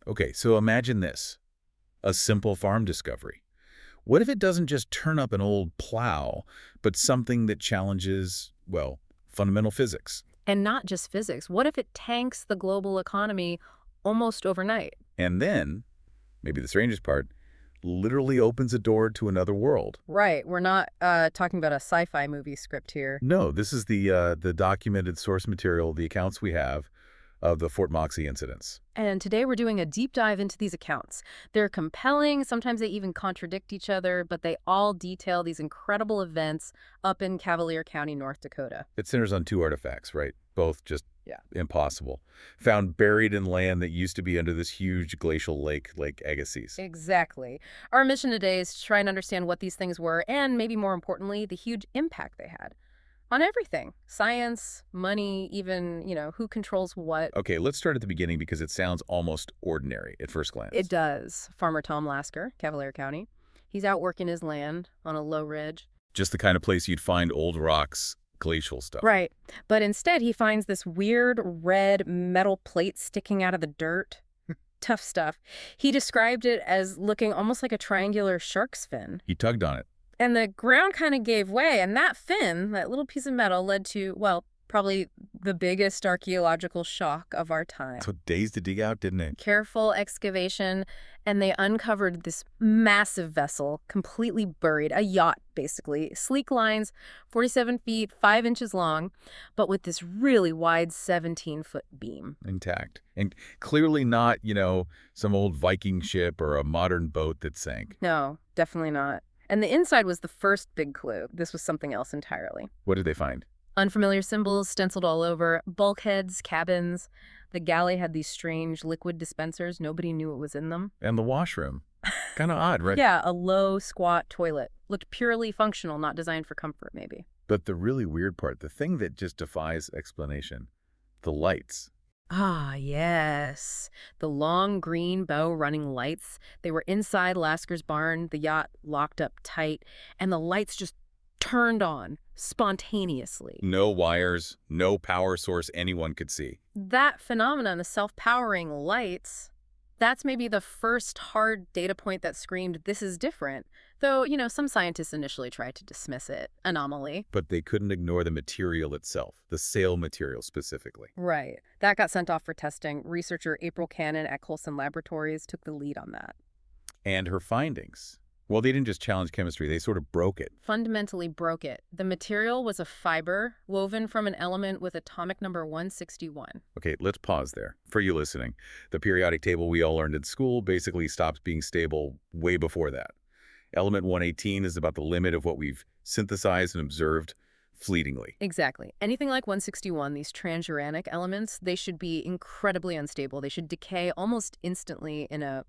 Okay, so imagine this. A simple farm discovery. What if it doesn't just turn up an old plow, but something that challenges, well, fundamental physics? And not just physics. What if it tanks the global economy almost overnight? And then, maybe the strangest part, literally opens a door to another world. Right. We're not talking about a sci-fi movie script here. No, this is the documented source material, the accounts we have of the Fort Moxie incidents. And today we're doing a deep dive into these accounts. They're compelling, sometimes they even contradict each other, but they all detail these incredible events up in Cavalier County, North Dakota. It centers on two artifacts, right? Both just Yeah. impossible. Found buried in land that used to be under this huge glacial lake, Lake Agassiz. Exactly. Our mission today is to try and understand what these things were and, maybe more importantly, the huge impact they had on everything. Science, money, even, who controls what. Okay, let's start at the beginning because it sounds almost ordinary at first glance. It does. Farmer Tom Lasker, Cavalier County. He's out working his land on a low ridge. Just the kind of place you'd find old rocks, glacial stuff. Right. But instead, he finds this weird red metal plate sticking out of the dirt. Tough stuff. He described it as looking almost like a triangular shark's fin. He tugged on it. And the ground kind of gave way, and that fin, that little piece of metal, led to, well, probably the biggest archaeological shock of our time. So days to dig out, didn't it? Careful excavation, and they uncovered this massive vessel, completely buried, a yacht, basically. Sleek lines, 47 feet, 5 inches long, but with this really wide 17-foot beam. Intact. And clearly not, some old Viking ship or a modern boat that sank. No, definitely not. And the inside was the first big clue. This was something else entirely. What did they find? Unfamiliar symbols stenciled all over, bulkheads, cabins. The galley had these strange liquid dispensers. Nobody knew what was in them. And the washroom. Kind of odd, right? Yeah, a low, squat toilet. Looked purely functional, not designed for comfort, maybe. But the really weird part, the thing that just defies explanation, the lights. Ah, yes. The long green bow running lights. They were inside Lasker's barn, the yacht locked up tight, and the lights just turned on spontaneously. No wires, no power source anyone could see. That phenomenon, the self-powering lights, that's maybe the first hard data point that screamed, this is different. Though, some scientists initially tried to dismiss it. Anomaly. But they couldn't ignore the material itself, the sail material specifically. Right. That got sent off for testing. Researcher April Cannon at Coulson Laboratories took the lead on that. And her findings, well, they didn't just challenge chemistry, they sort of broke it. Fundamentally broke it. The material was a fiber woven from an element with atomic number 161. Okay, let's pause there. For you listening, the periodic table we all learned in school basically stops being stable way before that. Element 118 is about the limit of what we've synthesized and observed fleetingly. Exactly. Anything like 161, these transuranic elements, they should be incredibly unstable. They should decay almost instantly in a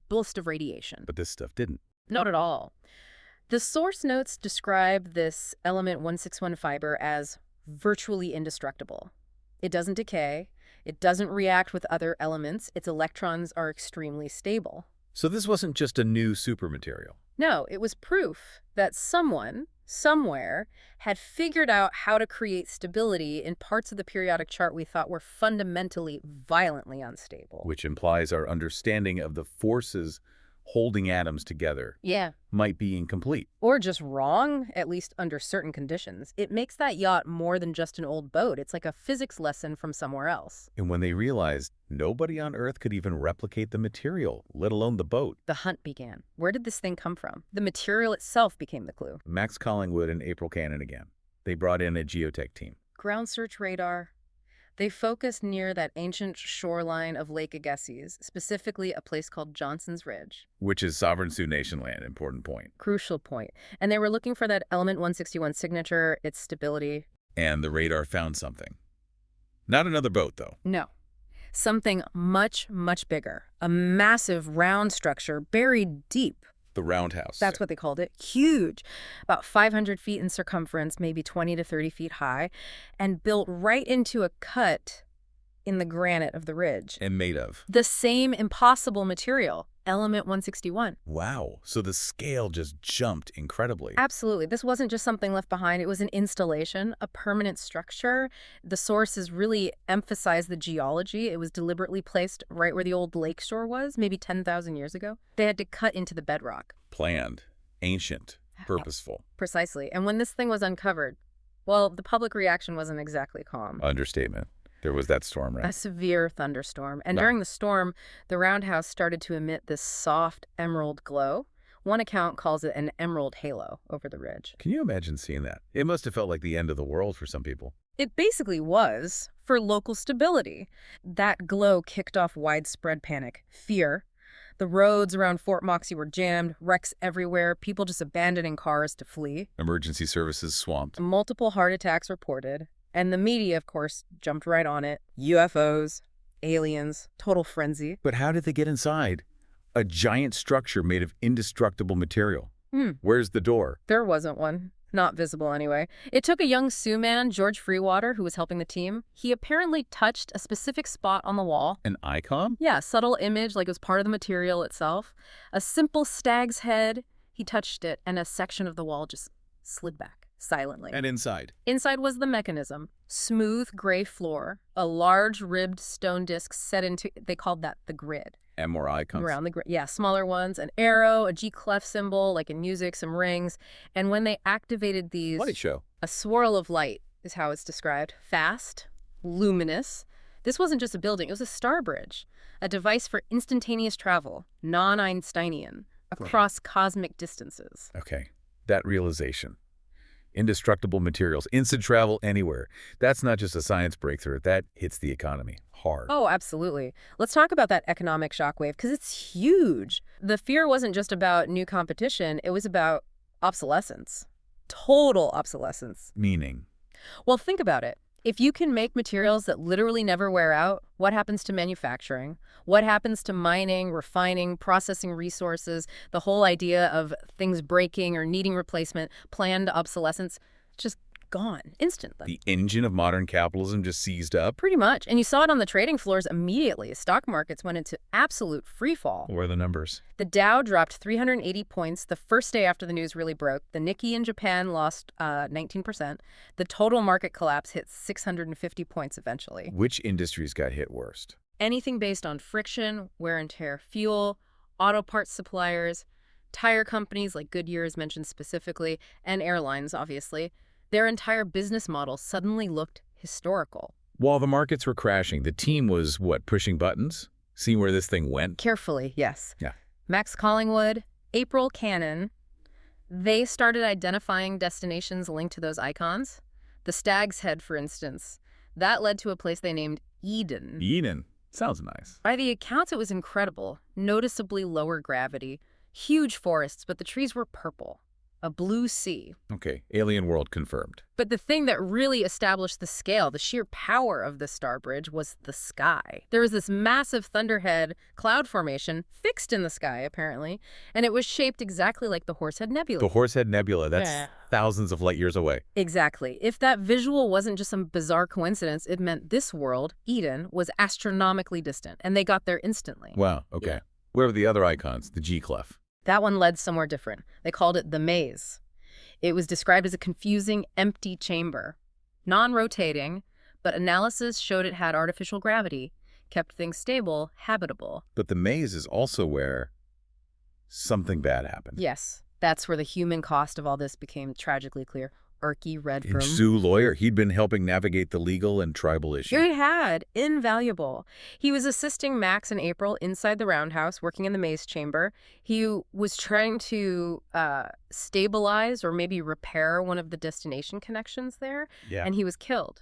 burst of radiation. But this stuff didn't. Not at all. The source notes describe this element 161 fiber as virtually indestructible. It doesn't decay. It doesn't react with other elements. Its electrons are extremely stable. So this wasn't just a new supermaterial. No, it was proof that someone, somewhere, had figured out how to create stability in parts of the periodic chart we thought were fundamentally, violently unstable. Which implies our understanding of the forces holding atoms together might be incomplete. Or just wrong, at least under certain conditions. It makes that yacht more than just an old boat. It's like a physics lesson from somewhere else. And when they realized nobody on Earth could even replicate the material, let alone the boat, the hunt began. Where did this thing come from? The material itself became the clue. Max Collingwood and April Cannon again. They brought in a geotech team. Ground search radar. They focused near that ancient shoreline of Lake Agassiz, specifically a place called Johnson's Ridge. Which is sovereign Sioux Nation land, important point. Crucial point. And they were looking for that element 161 signature, its stability. And the radar found something. Not another boat, though. No. Something much, much bigger. A massive round structure buried deep. The Roundhouse. That's what they called it. Huge. About 500 feet in circumference, maybe 20 to 30 feet high, and built right into a cut in the granite of the ridge. And made of. The same impossible material. element 161. Wow. So the scale just jumped incredibly. Absolutely. This wasn't just something left behind. It was an installation, a permanent structure. The sources really emphasized the geology. It was deliberately placed right where the old lakeshore was, maybe 10,000 years ago. They had to cut into the bedrock. Planned, ancient, purposeful. Precisely. And when this thing was uncovered, well, the public reaction wasn't exactly calm. Understatement. There was that storm, right? A severe thunderstorm. And No. during the storm, the Roundhouse started to emit this soft emerald glow. One account calls it an emerald halo over the ridge. Can you imagine seeing that? It must have felt like the end of the world for some people. It basically was for local stability. That glow kicked off widespread panic, fear. The roads around Fort Moxie were jammed, wrecks everywhere, people just abandoning cars to flee. Emergency services swamped. Multiple heart attacks reported. And the media, of course, jumped right on it. UFOs, aliens, total frenzy. But how did they get inside? A giant structure made of indestructible material. Where's the door? There wasn't one. Not visible, anyway. It took a young Sioux man, George Freewater, who was helping the team. He apparently touched a specific spot on the wall. An icon? Yeah, subtle image, like it was part of the material itself. A simple stag's head. He touched it, and a section of the wall just slid back silently. And inside? Inside was the mechanism. Smooth gray floor, a large ribbed stone disc set into, they called that the grid. And more icons? Around the grid. Yeah, smaller ones, an arrow, a G clef symbol, like in music, some rings. And when they activated these, Light show. a swirl of light is how it's described. Fast, luminous. This wasn't just a building, it was a star bridge, a device for instantaneous travel, non-Einsteinian, across cosmic distances. Okay, that realization. Indestructible materials, instant travel anywhere. That's not just a science breakthrough. That hits the economy hard. Oh, absolutely. Let's talk about that economic shockwave, because it's huge. The fear wasn't just about new competition, it was about obsolescence. Total obsolescence. Meaning? Well, think about it. If you can make materials that literally never wear out, what happens to manufacturing? What happens to mining, refining, processing resources? The whole idea of things breaking or needing replacement, planned obsolescence, just gone instantly. The engine of modern capitalism just seized up? Pretty much. And you saw it on the trading floors immediately. Stock markets went into absolute free fall. What are the numbers? The Dow dropped 380 points the first day after the news really broke. The Nikkei in Japan lost 19%. The total market collapse hit 650 points eventually. Which industries got hit worst? Anything based on friction, wear and tear fuel, auto parts suppliers, tire companies like Goodyear is mentioned specifically, and airlines, obviously. Their entire business model suddenly looked historical. While the markets were crashing, the team was, what, pushing buttons? Seeing where this thing went? Carefully, yes. Yeah. Max Collingwood, April Cannon, they started identifying destinations linked to those icons. The Stag's Head, for instance. That led to a place they named Eden. Eden. Sounds nice. By the accounts, it was incredible. Noticeably lower gravity. Huge forests, but the trees were purple. A blue sea. Okay, alien world confirmed. But the thing that really established the scale, the sheer power of the Star Bridge, was the sky. There was this massive thunderhead cloud formation fixed in the sky, apparently, and it was shaped exactly like the Horsehead Nebula. The Horsehead Nebula, that's thousands of light years away. Exactly. If that visual wasn't just some bizarre coincidence, it meant this world, Eden, was astronomically distant, and they got there instantly. Wow, okay. Yeah. Where were the other icons? The G-clef. That one led somewhere different. They called it the maze. It was described as a confusing, empty chamber. Non-rotating, but analysis showed it had artificial gravity, kept things stable, habitable. But the maze is also where something bad happened. Yes, that's where the human cost of all this became tragically clear. Erky Redbroom. Sioux lawyer. He'd been helping navigate the legal and tribal issues. He had. Invaluable. He was assisting Max and April inside the Roundhouse, working in the maze chamber. He was trying to stabilize or maybe repair one of the destination connections there, and he was killed.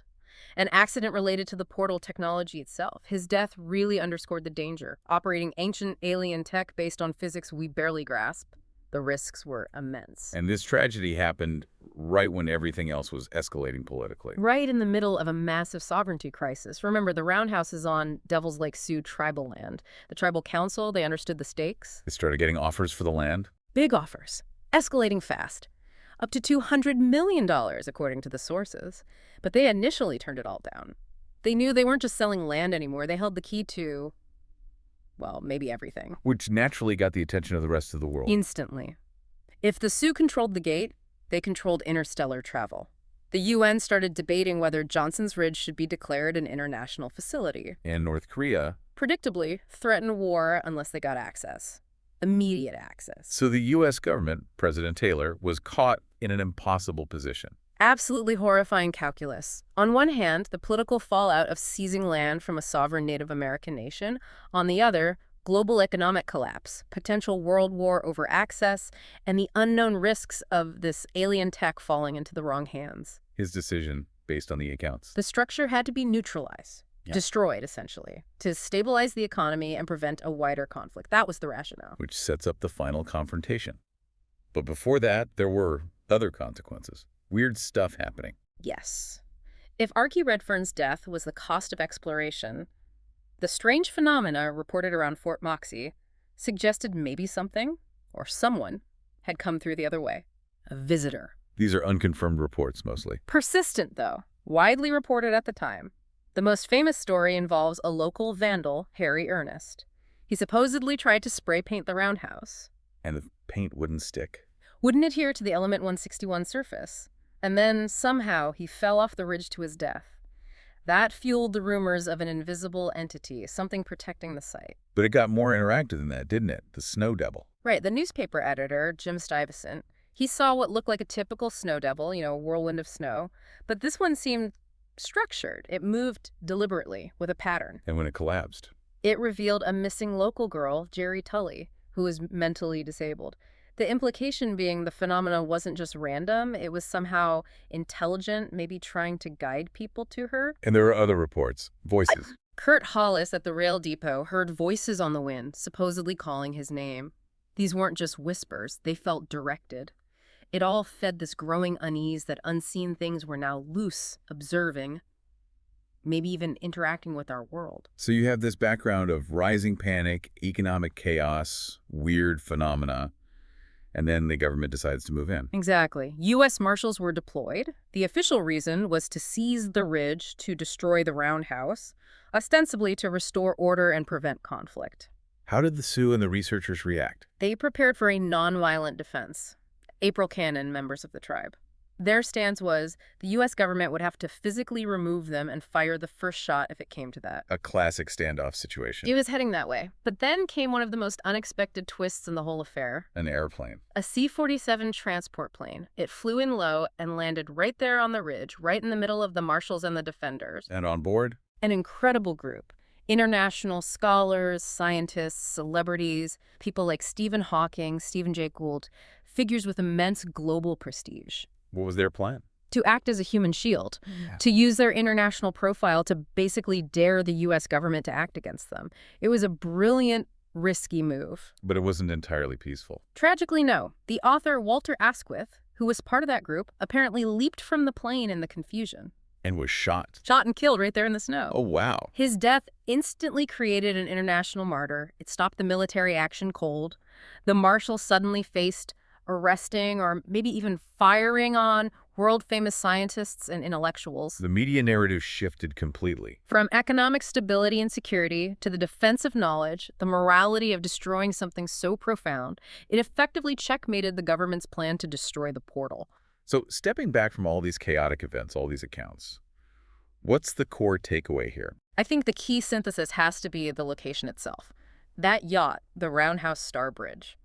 An accident related to the portal technology itself. His death really underscored the danger. Operating ancient alien tech based on physics we barely grasp. The risks were immense. And this tragedy happened right when everything else was escalating politically. Right in the middle of a massive sovereignty crisis. Remember, the Roundhouse is on Devil's Lake Sioux tribal land. The tribal council, they understood the stakes. They started getting offers for the land. Big offers. Escalating fast. Up to $200 million, according to the sources. But they initially turned it all down. They knew they weren't just selling land anymore. They held the key to well, maybe everything. Which naturally got the attention of the rest of the world. Instantly. If the Sioux controlled the gate, they controlled interstellar travel. The UN started debating whether Johnson's Ridge should be declared an international facility. And North Korea. Predictably, threatened war unless they got access. Immediate access. So the U.S. government, President Taylor, was caught in an impossible position. Absolutely horrifying calculus. On one hand, the political fallout of seizing land from a sovereign Native American nation. On the other, global economic collapse, potential world war over access, and the unknown risks of this alien tech falling into the wrong hands. His decision, based on the accounts. The structure had to be neutralized, destroyed, essentially, to stabilize the economy and prevent a wider conflict. That was the rationale. Which sets up the final confrontation. But before that, there were other consequences. Weird stuff happening. Yes. If Archie Redfern's death was the cost of exploration, the strange phenomena reported around Fort Moxie suggested maybe something, or someone, had come through the other way. A visitor. These are unconfirmed reports, mostly. Persistent, though. Widely reported at the time. The most famous story involves a local vandal, Harry Ernest. He supposedly tried to spray paint the Roundhouse. And the paint wouldn't stick. Wouldn't adhere to the element 161 surface. And then, somehow, he fell off the ridge to his death. That fueled the rumors of an invisible entity, something protecting the site. But it got more interactive than that, didn't it? The snow devil. Right, the newspaper editor, Jim Stuyvesant, he saw what looked like a typical snow devil, a whirlwind of snow. But this one seemed structured. It moved deliberately, with a pattern. And when it collapsed? It revealed a missing local girl, Jerry Tully, who was mentally disabled. The implication being the phenomena wasn't just random, it was somehow intelligent, maybe trying to guide people to her. And there are other reports. Voices. Kurt Hollis at the rail depot heard voices on the wind, supposedly calling his name. These weren't just whispers, they felt directed. It all fed this growing unease that unseen things were now loose, observing, maybe even interacting with our world. So you have this background of rising panic, economic chaos, weird phenomena, and then the government decides to move in. Exactly. U.S. Marshals were deployed. The official reason was to seize the ridge to destroy the Roundhouse, ostensibly to restore order and prevent conflict. How did the Sioux and the researchers react? They prepared for a nonviolent defense. April Cannon, members of the tribe. Their stance was the U.S. government would have to physically remove them and fire the first shot if it came to that. A classic standoff situation. It was heading that way. But then came one of the most unexpected twists in the whole affair. An airplane. A C-47 transport plane. It flew in low and landed right there on the ridge, right in the middle of the Marshals and the defenders. And on board? An incredible group. International scholars, scientists, celebrities, people like Stephen Hawking, Stephen Jay Gould, figures with immense global prestige. What was their plan? To act as a human shield, to use their international profile to basically dare the U.S. government to act against them. It was a brilliant, risky move. But it wasn't entirely peaceful. Tragically, no. The author, Walter Asquith, who was part of that group, apparently leaped from the plane in the confusion. And was shot. Shot and killed right there in the snow. Oh, wow. His death instantly created an international martyr. It stopped the military action cold. The Marshals suddenly faced arresting or maybe even firing on world-famous scientists and intellectuals. The media narrative shifted completely. From economic stability and security to the defense of knowledge, the morality of destroying something so profound, it effectively checkmated the government's plan to destroy the portal. So stepping back from all these chaotic events, all these accounts, what's the core takeaway here? I think the key synthesis has to be the location itself. That yacht, the Roundhouse Star Bridge.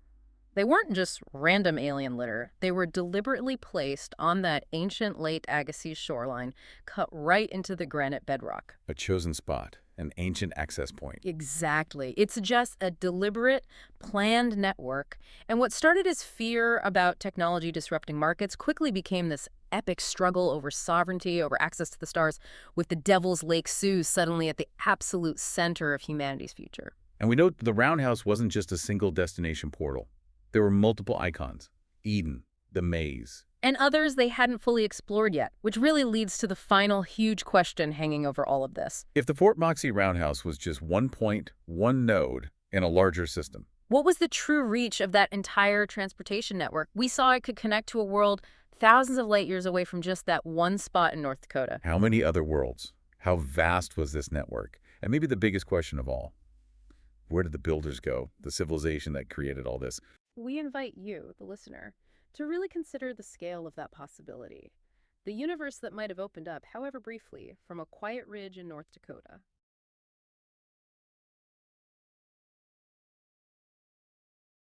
They weren't just random alien litter. They were deliberately placed on that ancient late Agassiz shoreline, cut right into the granite bedrock. A chosen spot, an ancient access point. Exactly. It suggests a deliberate, planned network. And what started as fear about technology disrupting markets quickly became this epic struggle over sovereignty, over access to the stars, with the Devil's Lake Sioux suddenly at the absolute center of humanity's future. And we know the Roundhouse wasn't just a single destination portal. There were multiple icons. Eden, the maze. And others they hadn't fully explored yet, which really leads to the final huge question hanging over all of this. If the Fort Moxie Roundhouse was just one point, one node in a larger system, what was the true reach of that entire transportation network? We saw it could connect to a world thousands of light years away from just that one spot in North Dakota. how many other worlds? How vast was this network? And maybe the biggest question of all, Where did the builders go? The civilization that created all this? We invite you, the listener, to really consider the scale of that possibility. The universe that might have opened up, however briefly, from a quiet ridge in North Dakota.